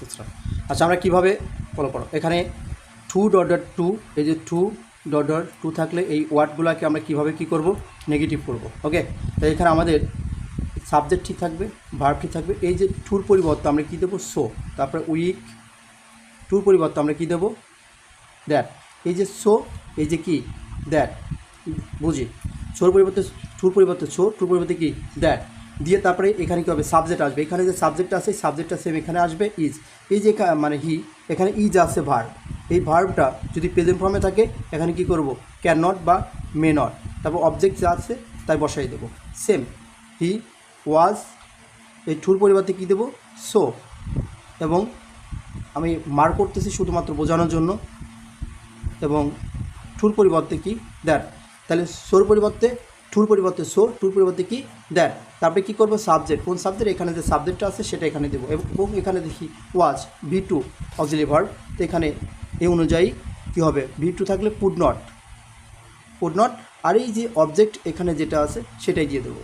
Etcetera. আচ্ছা আমরা কীভাবে ফলো করো, এখানে 2.2 এই যে 2.2 থাকলে এই ওয়ার্ডগুলোকে আমরা কীভাবে কী করব, নেগেটিভ করব। ওকে, তো এখানে আমাদের সাবজেক্ট ঠিক থাকবে, ভার্ব ঠিক থাকবে। এই যে টুর পরিবর্তে আমরা কী দেবো, সো, তারপরে উইক, টুর পরিবর্তে আমরা কী দেবো, দ্যাট। এই যে সো, এই যে কি দ্যাট, বুঝি সোর পরিবর্তে টুর পরিবর্তে সো, টুর পরিবর্তে কি দ্যাট দিয়ে তারপরে এখানে কী হবে, সাবজেক্ট আসবে। এখানে যে সাবজেক্ট আছে সাবজেক্টটা সেম এখানে আসবে ইজ। এই যে মানে হি, এখানে ইজ আছে ভার্ব। এই ভার্বটা যদি প্রেজেন্ট ফর্মে থাকে এখানে কি করব, ক্যান নট বা মে নট, তারপর অবজেক্ট যা আছে তাই বসাই দেবো। সেম হি ওয়াজ, এই টুর পরিবর্তে কী দেবো, সো। এবং আমি মার্ক করতেছি শুধুমাত্র বোঝানোর জন্য। এবং টুর পরিবর্তে কি দ্যাট, তাহলে সোর পরিবর্তে টুর পরিবর্তে সো, টুর পরিবর্তে কি দ্যাট। তারপরে কী করবো, সাবজেক্ট, কোন সাবজেক্ট, এখানে যে সাবজেক্টটা আছে সেটা এখানে দেবো। এবং এখানে দেখি ওয়াজ V2 অক্সিলারি ভার্ব, তো এখানে এই অনুযায়ী কী হবে, V2 থাকলে পুড নট, আর এই যে অবজেক্ট এখানে যেটা আছে সেটাই দিয়ে দেবো।